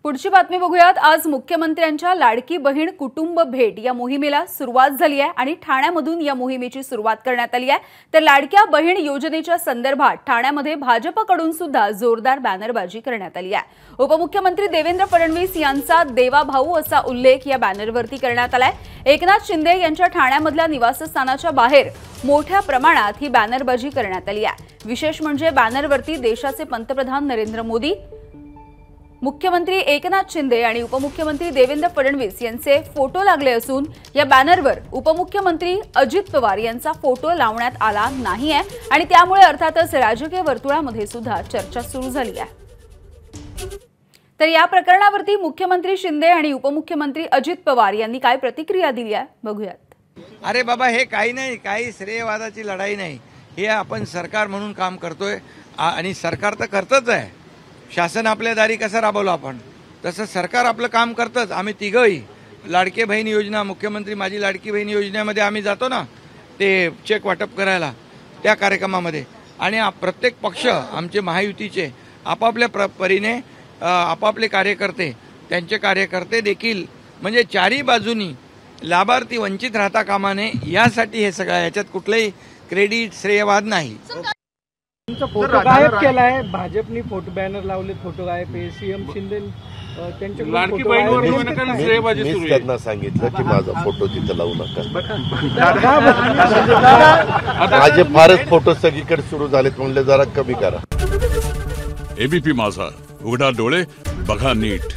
पुढची बातमी बघूयात। आज मुख्यमंत्र्यांच्या लाडकी बहीण कुटुंब भेट या मोहिमेला सुरुवात झाली आहे आणि ठाण्यामधून या मोहिमेची सुरुवात करण्यात आली आहे। तर लाडक्या बहीण योजनेच्या संदर्भात ठाण्यामध्ये भाजपकडून सुद्धा जोरदार बॅनरबाजी करण्यात आली आहे। उपमुख्यमंत्री देवेंद्र फडणवीस यांचा देवा भाऊ असा उल्लेख या बॅनरवरती करण्यात आलाय। एकनाथ शिंदे यांच्या ठाण्यामधल्या निवासस्थानाच्या बाहेर मोठ्या प्रमाणात ही बॅनरबाजी करण्यात आली आहे। विशेष म्हणजे बॅनरवरती देशाचे पंतप्रधान नरेंद्र मोदी, मुख्यमंत्री एकनाथ शिंदे आणि उपमुख्यमंत्री देवेंद्र फडणवीस यांचे फोटो लागले असून या बॅनरवर उपमुख्यमंत्री अजित पवार यांचा फोटो लावण्यात आला नाहीये आणि त्यामुळे अर्थातच राजकीय वर्तुळामध्ये सुद्धा चर्चा सुरू झाली आहे। तर या प्रकरणावरती मुख्यमंत्री शिंदे आणि उपमुख्यमंत्री अजित पवार यांनी काय प्रतिक्रिया दिली आहे बघूयात। अरे बाबा, हे काही नाही, काही श्रेयवादाची लढाई नाही। हे आपण सरकार म्हणून काम करतोय आणि सरकार तर करतच आहे। शासन आपल्या दारी कसं राबवलं आपण तसं सरकार आपलं काम करतंच। आम्ही तिघही लाडकी बहीण योजना, मुख्यमंत्री माझी लाडकी बहीण योजनेमध्ये आम्ही जातो ना, ते चेक वाटप करायला त्या कार्यक्रमामध्ये, आणि प्रत्येक पक्ष आमचे महायुतीचे आपापल्या परीने आपापले कार्यकर्ते, त्यांचे कार्यकर्ते देखील म्हणजे चारही बाजूनी लाभार्थी वंचित राहता कामा नये यासाठी हे सगळं, याच्यात कुठलंही क्रेडिट श्रेयवाद नाही। फोटो गायब केलाय भाजपनी, फोटो बॅनर लावले, फोटो गायब आहे। सीएम शिंदे त्यांच्या लाडकी बहीणवर श्रेयबाजी सुरू आहे। त्यांना सांगितलं की माझा फोटो तिथं लावू नका। माझे फारच फोटो सगळीकडे सुरू झालेत, म्हणले जरा कमी करा। एबीपी माझा, उघडा डोळे बघा नीट।